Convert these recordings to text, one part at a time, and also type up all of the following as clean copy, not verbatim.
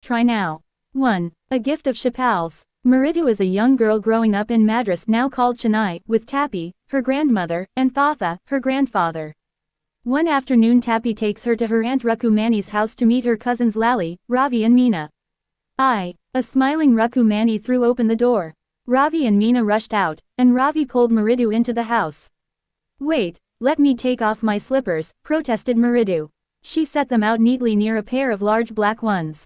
try now. 1. A gift of Chapal's. Meridu is a young girl growing up in Madras now called Chennai, with Tappy, her grandmother, and Thatha, her grandfather. One afternoon Tappy takes her to her Aunt Rukumani's house to meet her cousins Lally, Ravi and Meena. A smiling Rukumani threw open the door. Ravi and Meena rushed out, and Ravi pulled Meridu into the house. "Wait, let me take off my slippers," protested Meridu. She set them out neatly near a pair of large black ones.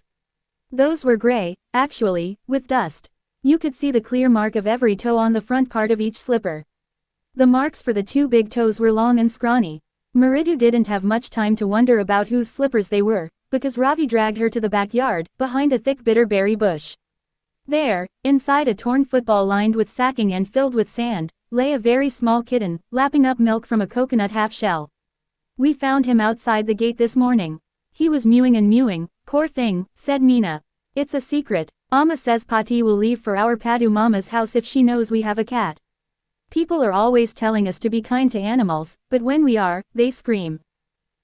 Those were grey, actually, with dust. You could see the clear mark of every toe on the front part of each slipper. The marks for the 2 big toes were long and scrawny. Meridu didn't have much time to wonder about whose slippers they were, because Ravi dragged her to the backyard, behind a thick bitterberry bush. There, inside a torn football lined with sacking and filled with sand, lay a very small kitten, lapping up milk from a coconut half-shell. "We found him outside the gate this morning. He was mewing and mewing, poor thing," said Meena. "It's a secret. Amma says Pati will leave for our Padu Mama's house if she knows we have a cat. People are always telling us to be kind to animals, but when we are, they scream.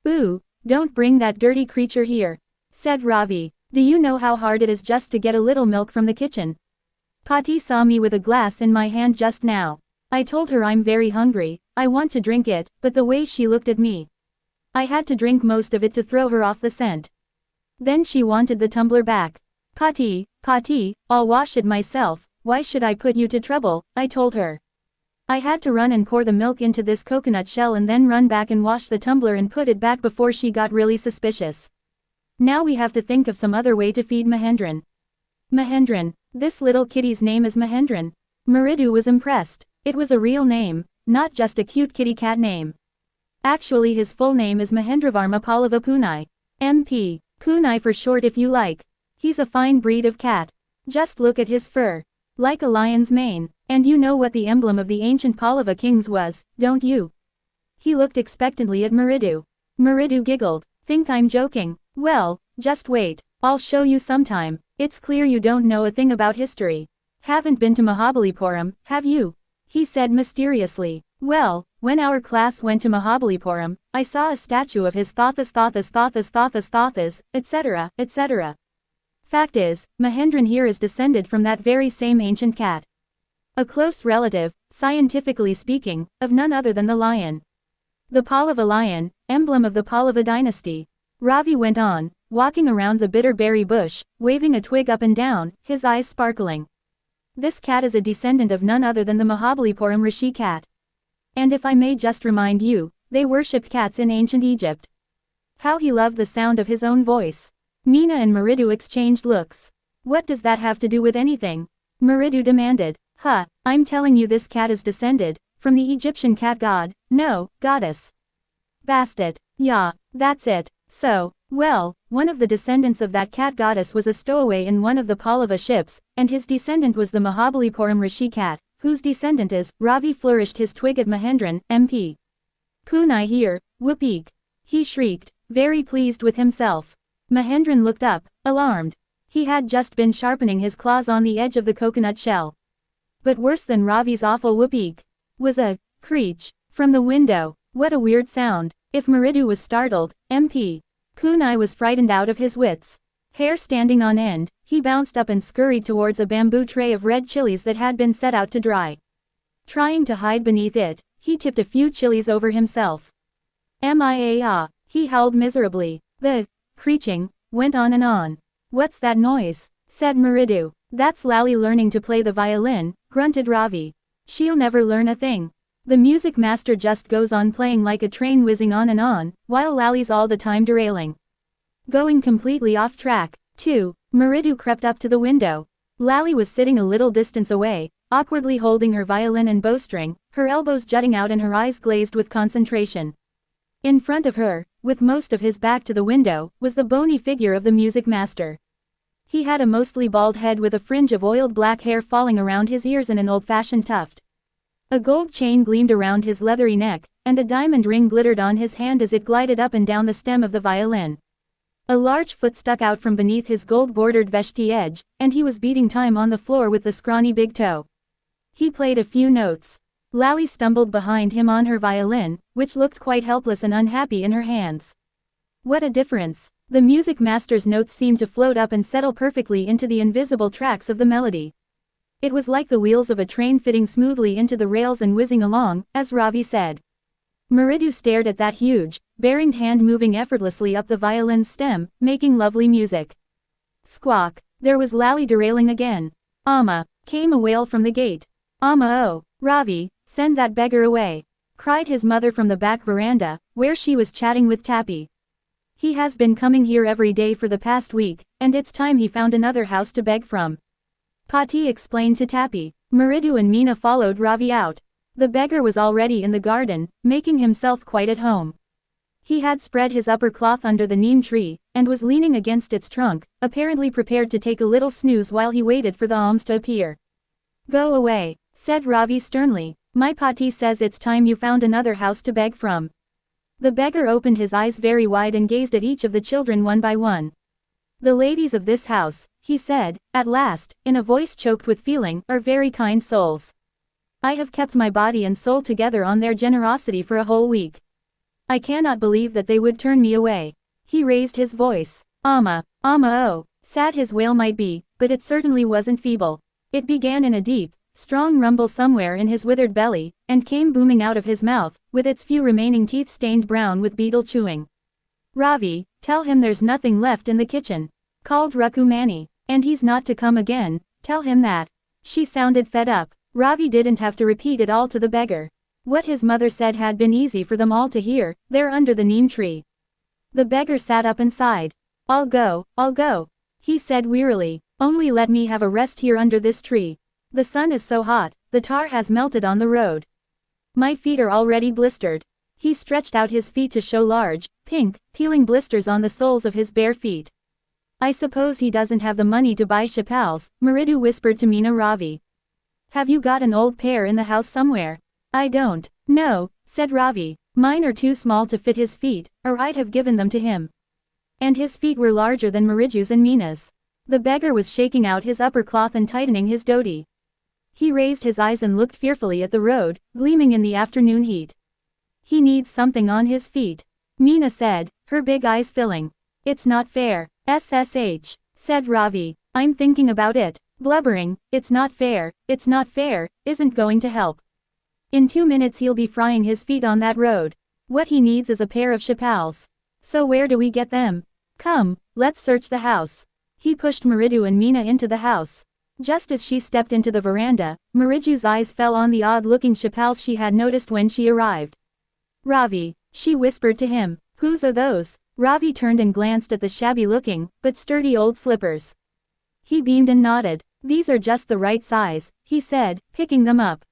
Ooh, don't bring that dirty creature here," said Ravi. "Do you know how hard it is just to get a little milk from the kitchen? Pati saw me with a glass in my hand just now. I told her I'm very hungry, I want to drink it, but the way she looked at me. I had to drink most of it to throw her off the scent. Then she wanted the tumbler back. 'Pati, Pati, I'll wash it myself, why should I put you to trouble?' I told her. I had to run and pour the milk into this coconut shell and then run back and wash the tumbler and put it back before she got really suspicious. Now we have to think of some other way to feed Mahendran." "Mahendran? This little kitty's name is Mahendran?" Meridu was impressed. It was a real name, not just a cute kitty cat name. Actually his full name is Mahendravarma Pallava Punai. MP. Punai for short if you like. He's a fine breed of cat. Just look at his fur. Like a lion's mane. And you know what the emblem of the ancient Pallava kings was, don't you?" He looked expectantly at Meridu. Meridu giggled. "Think I'm joking? Well, just wait. I'll show you sometime. It's clear you don't know a thing about history. Haven't been to Mahabalipuram, have you?" he said mysteriously. "Well, when our class went to Mahabalipuram, I saw a statue of his Thathas, etc., etc. Fact is, Mahendran here is descended from that very same ancient cat. A close relative, scientifically speaking, of none other than the lion. The Pallava lion, emblem of the Pallava dynasty." Ravi went on, walking around the bitterberry bush, waving a twig up and down, his eyes sparkling. "This cat is a descendant of none other than the Mahabalipuram Rishi cat. And if I may just remind you, they worshipped cats in ancient Egypt." How he loved the sound of his own voice. Meena and Meridu exchanged looks. "What does that have to do with anything?" Meridu demanded. I'm telling you this cat is descended from the Egyptian cat god, no, goddess. Bastet. Yeah, that's it. So, well, one of the descendants of that cat goddess was a stowaway in one of the Pallava ships, and his descendant was the Mahabalipuram Rishi cat, whose descendant is." Ravi flourished his twig at Mahendran, MP. "Punai here, whoopee!" he shrieked, very pleased with himself. Mahendran looked up, alarmed. He had just been sharpening his claws on the edge of the coconut shell. But worse than Ravi's awful whoopee was a creech from the window. What a weird sound. If Meridu was startled, MP. Punai was frightened out of his wits. Hair standing on end, he bounced up and scurried towards a bamboo tray of red chilies that had been set out to dry. Trying to hide beneath it, he tipped a few chilies over himself. "Mia!" he howled miserably. The creeching went on and on. "What's that noise?" said Meridu. "That's Lally learning to play the violin," grunted Ravi. "She'll never learn a thing. The music master just goes on playing like a train whizzing on and on, while Lally's all the time derailing. Going completely off track, too." Meridu crept up to the window. Lally was sitting a little distance away, awkwardly holding her violin and bowstring, her elbows jutting out and her eyes glazed with concentration. In front of her, with most of his back to the window, was the bony figure of the music master. He had a mostly bald head with a fringe of oiled black hair falling around his ears and an old-fashioned tuft. A gold chain gleamed around his leathery neck, and a diamond ring glittered on his hand as it glided up and down the stem of the violin. A large foot stuck out from beneath his gold-bordered veshti edge, and he was beating time on the floor with the scrawny big toe. He played a few notes. Lally stumbled behind him on her violin, which looked quite helpless and unhappy in her hands. "What a difference," The music master's notes seemed to float up and settle perfectly into the invisible tracks of the melody. It was like the wheels of a train fitting smoothly into the rails and whizzing along, as Ravi said. Mridu stared at that huge, bare-ringed hand moving effortlessly up the violin's stem, making lovely music. Squawk! There was Lally derailing again. Amma! Came a wail from the gate. Amma, oh! Ravi, send that beggar away! Cried his mother from the back veranda, where she was chatting with Tappy. He has been coming here every day for the past week, and it's time he found another house to beg from. Pati explained to Tappy. Mridu and Meena followed Ravi out. The beggar was already in the garden, making himself quite at home. He had spread his upper cloth under the neem tree, and was leaning against its trunk, apparently prepared to take a little snooze while he waited for the alms to appear. Go away, said Ravi sternly. My Pati says it's time you found another house to beg from. The beggar opened his eyes very wide and gazed at each of the children one by one. The ladies of this house, he said, at last, in a voice choked with feeling, are very kind souls. I have kept my body and soul together on their generosity for a whole week. I cannot believe that they would turn me away. He raised his voice. Amma, Amma, oh! Sad his wail might be, but it certainly wasn't feeble. It began in a deep, strong rumble somewhere in his withered belly, and came booming out of his mouth, with its few remaining teeth stained brown with beetle chewing. Ravi, tell him there's nothing left in the kitchen, called Rukumani, and he's not to come again, tell him that. She sounded fed up. Ravi didn't have to repeat it all to the beggar. What his mother said had been easy for them all to hear, there under the neem tree. The beggar sat up and sighed. I'll go, he said wearily, only let me have a rest here under this tree. The sun is so hot, the tar has melted on the road. My feet are already blistered. He stretched out his feet to show large, pink, peeling blisters on the soles of his bare feet. I suppose he doesn't have the money to buy chapals, Mridu whispered to Meena Ravi. Have you got an old pair in the house somewhere? I don't. No, said Ravi. Mine are too small to fit his feet, or I'd have given them to him. And his feet were larger than Mridu's and Meena's. The beggar was shaking out his upper cloth and tightening his dhoti. He raised his eyes and looked fearfully at the road, gleaming in the afternoon heat. He needs something on his feet, Meena said, her big eyes filling. It's not fair, SSH, said Ravi. I'm thinking about it, blubbering, it's not fair, isn't going to help. In 2 minutes he'll be frying his feet on that road. What he needs is a pair of chapals. So where do we get them? Come, let's search the house. He pushed Mridu and Meena into the house. Just as she stepped into the veranda, Mridu's eyes fell on the odd-looking chapals she had noticed when she arrived. Ravi, she whispered to him, whose are those? Ravi turned and glanced at the shabby-looking, but sturdy old slippers. He beamed and nodded. These are just the right size, he said, picking them up.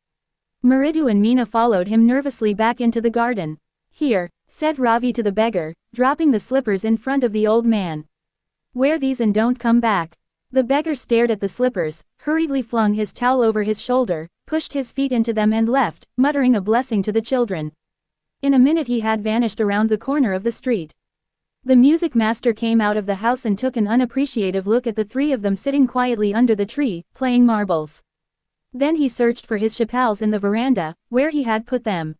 Mridu and Meena followed him nervously back into the garden. Here, said Ravi to the beggar, dropping the slippers in front of the old man. Wear these and don't come back. The beggar stared at the slippers, hurriedly flung his towel over his shoulder, pushed his feet into them and left, muttering a blessing to the children. In a minute he had vanished around the corner of the street. The music master came out of the house and took an unappreciative look at the three of them sitting quietly under the tree, playing marbles. Then he searched for his chapals in the veranda, where he had put them.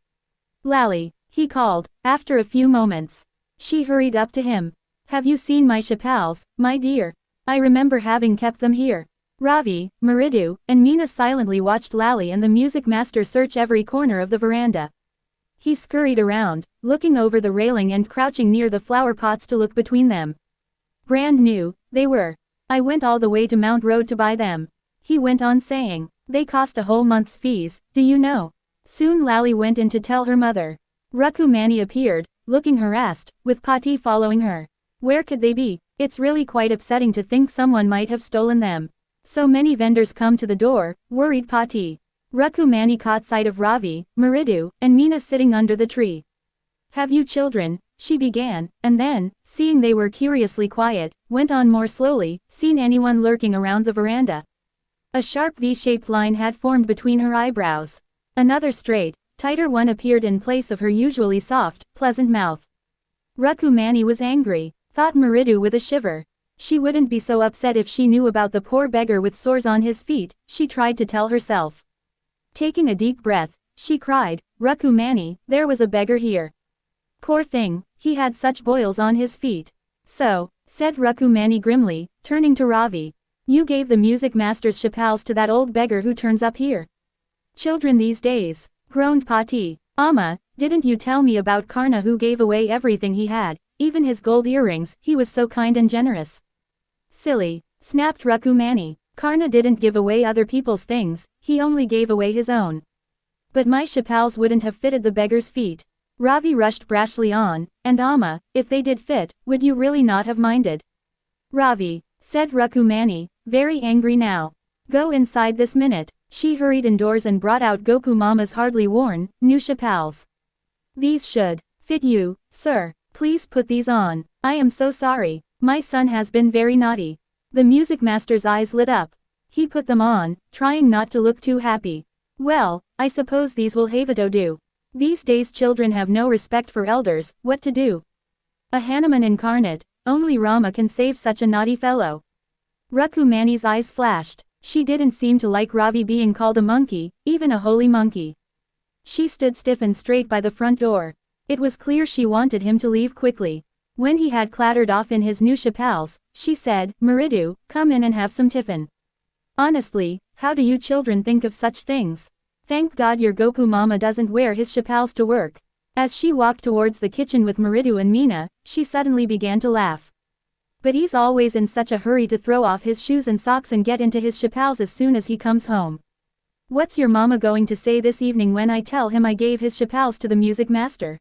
Lally, he called, after a few moments. She hurried up to him. Have you seen my chapals, my dear? I remember having kept them here. Ravi, Mridu, and Meena silently watched Lally and the music master search every corner of the veranda. He scurried around, looking over the railing and crouching near the flower pots to look between them. Brand new, they were. I went all the way to Mount Road to buy them. He went on saying, they cost a whole month's fees, do you know? Soon Lally went in to tell her mother. Rukumani appeared, looking harassed, with Pati following her. Where could they be? It's really quite upsetting to think someone might have stolen them. So many vendors come to the door, worried Pati. Rukumani caught sight of Ravi, Mridu, and Meena sitting under the tree. Have you children? She began, and then, seeing they were curiously quiet, went on more slowly, seen anyone lurking around the veranda? A sharp V-shaped line had formed between her eyebrows. Another straight, tighter one appeared in place of her usually soft, pleasant mouth. Rukumani was angry, thought Mridu with a shiver. She wouldn't be so upset if she knew about the poor beggar with sores on his feet, she tried to tell herself. Taking a deep breath, she cried, Rukumani, there was a beggar here. Poor thing, he had such boils on his feet. So, said Rukumani grimly, turning to Ravi. You gave the music master's chapals to that old beggar who turns up here. Children these days, groaned Pati. Amma, didn't you tell me about Karna who gave away everything he had, even his gold earrings? He was so kind and generous. Silly, snapped Rukumani. Karna didn't give away other people's things, he only gave away his own. But my chapals wouldn't have fitted the beggar's feet. Ravi rushed brashly on, and Amma, if they did fit, would you really not have minded? Ravi, said Rukumani, very angry now. Go inside this minute. She hurried indoors and brought out Gopu Mama's hardly worn, new chapals. These should fit you, sir. Please put these on. I am so sorry. My son has been very naughty. The music master's eyes lit up. He put them on, trying not to look too happy. Well, I suppose these will Havito do. These days children have no respect for elders, what to do? A Hanuman incarnate, only Rama can save such a naughty fellow. Rukumani's eyes flashed. She didn't seem to like Ravi being called a monkey, even a holy monkey. She stood stiff and straight by the front door. It was clear she wanted him to leave quickly. When he had clattered off in his new chapals, she said, Maridu, come in and have some tiffin. Honestly, how do you children think of such things? Thank God your Gopu Mama doesn't wear his chapals to work. As she walked towards the kitchen with Maridu and Meena, she suddenly began to laugh. But he's always in such a hurry to throw off his shoes and socks and get into his chapals as soon as he comes home. What's your mama going to say this evening when I tell him I gave his chapals to the music master?